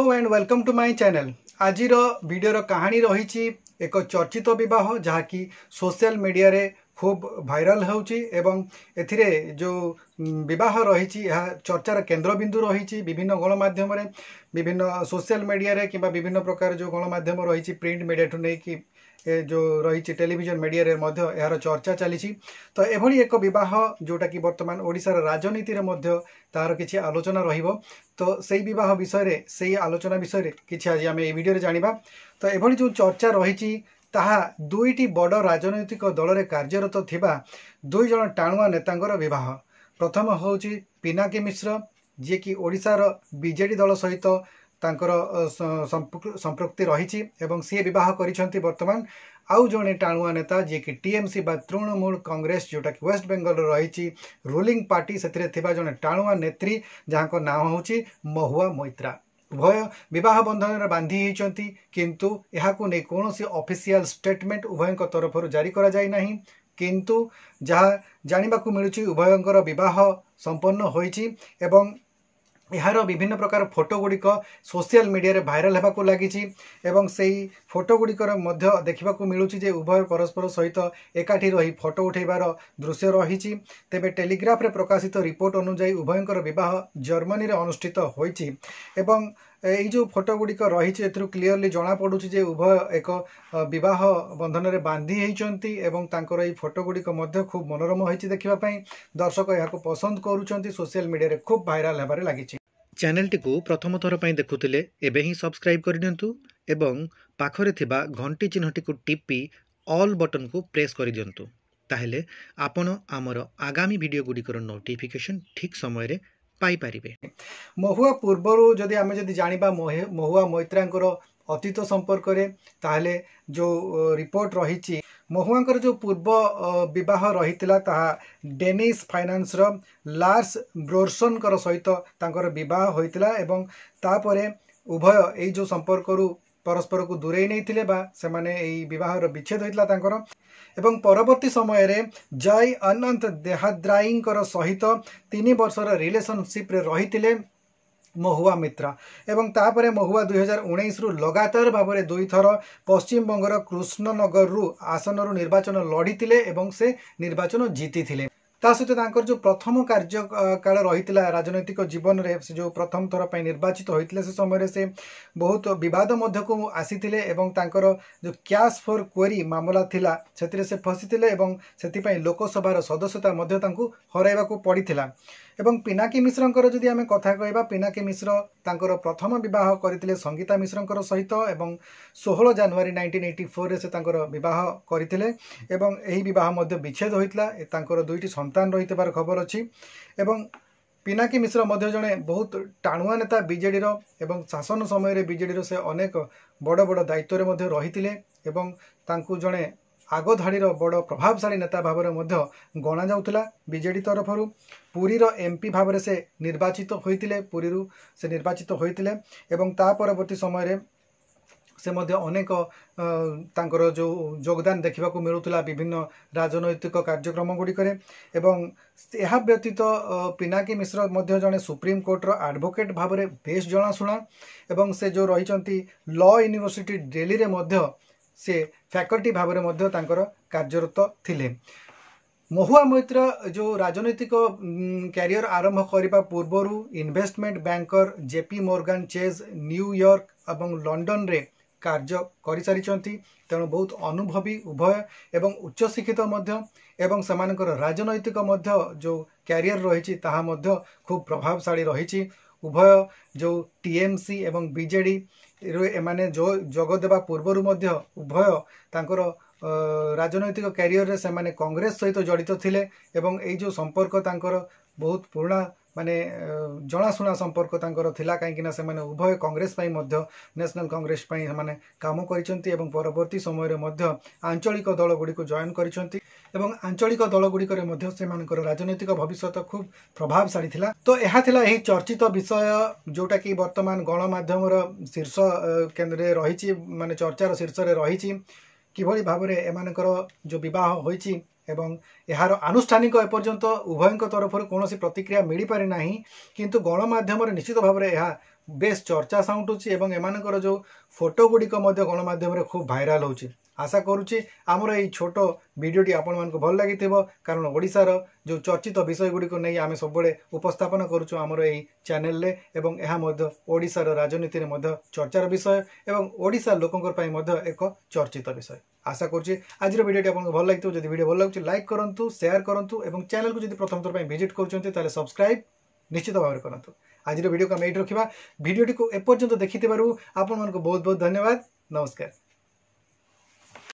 Hello and welcome to my channel. आज video कहानी रही एक चर्चित विवाह जहाँकि सोशल मीडिया रे खूब भाइराल होउची एवं एथिरे जो विवाह रही चर्चार केन्द्रबिंदु रही विभिन्न गणमाध्यम विभिन्न सोशल मीडिया रे कि विभिन्न प्रकार जो गणमाध्यम रही प्रिंट मीडिया ठू नहीं जो रही टेलीविजन मीडिया रे मध्य यार चर्चा चली। तो एभली एक विवाह जोटा कि वर्तमान ओडिशार राजनीति रे मध्य तार किछि आलोचना रहिबो। तो सेही विवाह विषय से आलोचना विषय किछि आज आम वीडियो जानिबा। तो एभली जो चर्चा रही ताहा दुईटी बड़ राजनैतिक दल में कार्यरत थिबा दुई जन टाणुआ नेतांगर विवाह। प्रथम होउची पिनाकी मिश्र जी कि ओडिशार बीजेडी दल सहित तांकर संपृक्ति रही एवं सी विवाह करिसेंती वर्तमान आउ जने टाणुआ नेता जी कि टीएमसी बा तृणमूल कांग्रेस जोटा कि वेस्ट बेंगल रही रूलिंग पार्टी से जने टाणुआ नेत्री जहाँ को नाम होची महुआ मोइत्रा। उभय विवाह बंधन बांधी होती किंतु यहाकू नहीं कौन ऑफिशियल स्टेटमेंट उभय तरफ जारी करा जाय नहीं, किंतु जहाँ जानिबाकू मिलुची उभयंकर विवाह संपन्न होईची एवं यार विभिन्न प्रकार फोटो गुड़िक सोशल मीडिया रे भाइराल होगा लगी एवं से फोटो गुड़िकर मध्य देखा मिलूँ जे उभय परस्पर सहित एकाठी रही फोटो उठेबार दृश्य रही। तेबे टेलीग्राफ रे प्रकाशित रिपोर्ट अनुसार उभयंकर विवाह जर्मनी रे अनुष्ठित होईची एवं यही जो फोटो गुड़िक रही क्लीयरली जना पड़ुची जे उभय एक विवाह बंधन रे बांधी होती एवं तांकर एही फोटो गुड़िक मध्य खूब मनोरम होईची देखिबा दर्शक यहाँ पसंद करुँच सोशल मीडिया रे खूब भाइराल होबार लगी। चैनल टी को प्रथम थर पर देखुले एबे ही सब्सक्राइब कर दियंतु एवं पाखरे थिबा घंटी चिन्हटी को टिपी ऑल बटन को प्रेस कर दियंतु ताहेले आपण आमर आगामी वीडियो गुड़िकर नोटिफिकेशन ठीक समय रे पाई परिबे। महुआ पूर्वर जदि आमे जदि जानिबा महुआ मोइत्रांकर अतीत संपर्क रे ताहले जो रिपोर्ट रही महुआंकर जो पूर्व विवाह रही ताहा डेनिश फाइनान्स रो लार्स ब्रोरसन कर सहित तांकर विवाह होइतिला एवं तापरे उभय एई जो संपर्क रु परस्पर को दूरेई नहीं बा सेमाने एई विवाह विच्छेद होइतिला तांकर एवं परवर्ती समय रे जय अनंत देहाद्राईंकर सहित 3 वर्षर रिलेशनशिप रे रहितिले महुआ मित्रा एवं तापरे महुआ 2019 रु लगातार भाव में 2 थर पश्चिम बंगर कृष्णनगर रु आसन रु निर्वाचन लड़ीतिले एवं से निर्वाचन जीति सहित जो प्रथम कार्यकाल रही राजनैतिक जीवन में से जो प्रथम थर पर निर्वाचित होते से समय से बहुत विवाद मध्य को आसीथिले एवं तांकर जो कैश फॉर क्वेरी मामला थिला सेतिरे से फसीथिले एवं सेतिपई लोकसभार सदस्यता मध्य तांकु हराइबाकू पड़िथिला। एवं पिनाकी मिश्रंकर जदि आमे कथा कहबा पिनाकी मिश्र तांकर प्रथम विवाह करथिले संगीता मिश्रंकर सहित एवं 16 जनवरी 1984 रे से तांकर विवाह करथिले एवं एही विवाह मध्य विच्छेद होइतला तांकर दुईटी संतान रहितबार खबर अछि। एवं पिनाकी मिश्र मध्य जने बहुत टाणुआ नेता बीजेडी रो एवं शासन समय रे बीजेडी रो से अनेक बड़ बड़ दायित्व रे मध्य रहितिले एवं तांकु जने आग धाड़ीर बड़ प्रभावशाली नेता भाव में गणा जाउथिला बीजेडी तरफ पुरी रो एमपी भाव से निर्वाचित होइतिले पुरी से निर्वाचित होइतिले एवं ता परवर्ती समय रे से मध्य अनेक तांकर जो योगदान देखा मिलूला विभिन्न राजनैतिक कार्यक्रम गुड़िकरे एवं यह व्यतीत पिनाकी मिश्र मध्य जने सुप्रीम कोर्ट रो एडवोकेट भाव में बेस जनाशुना एवं से जो रही लॉ यूनिवर्सिटी दिल्ली रे मध्य से फैकल्टी भाव में कार्यरत थिले। महुआ मोइत्रा जो राजनैतिक कैरियर आरंभ करने पूर्वर investment banker JP Morgan Chase New York एवं लंडन रे कार्य कर सारी तेणु बहुत अनुभवी उभय एवं उच्च शिक्षित एवं समानकर राजनैतिक जो कैरियर रही ताहा मध्य खूब प्रभावशाली रही। उभय जो टीएमसी एवं बीजेडी एमाने जो जगदेवा पूर्वर उभय तांकर राजनैतिक कैरियर रे सेमाने कांग्रेस सहित जड़ित थिले एवं एई जो संपर्क तांकर बहुत पुराना माने जनाशुना संपर्क तांकर थिला कहीं सेमाने उभय कांग्रेस पई मध्य नेशनल कांग्रेस पई सेमाने काम करिसेंती एवं परवर्ती समय रे मध्य आंचलिक दल गुडी को जॉइन करिसेंती एवं आंचलिक दल गुड़िकर मध्य सेमानकर राजनैतिक भविष्य खूब प्रभावशाली थिला। तो यह थिला एही चर्चित विषय जोटा कि वर्तमान गणमाध्यम शीर्ष केंद्र रही माने चर्चार शीर्ष रही किभली भाव में एमानकर जो विवाह होईची एवं यार आनुष्ठानिक एपर्यंत उभय तरफ कौन प्रतिक्रिया मिल पारि ना, किंतु गणमाध्यम निश्चित भाव में यह बेस चर्चा साउंटुची एवं एमानकर जो फोटो गुड़िक गणमाध्यम खूब भाइराल होची। आशा करुच्ची आमर ये छोट भिडटी आपण मानक भल लगी कारण ओडिशार जो चर्चित विषय गुड़िक नहीं आम सब उपस्थापन करुचु आमर ये चैनल एवं यह ओडिशार राजनीति में चर्चार विषय एवं ओडिशा लोकंर एक चर्चित विषय। आशा करुच्ची आज भिडटी आपको भल लगी जब भिडियो भल लगे लाइक करूँ शेयर करूँ और चैनल को जब प्रथम थर विजिट कर सब्सक्राइब निश्चित भाव करूँ। आज भिडियो को आम ये रखा भिडियोटी को एपर्यंत देखि आपण बहुत बहुत धन्यवाद। नमस्कार।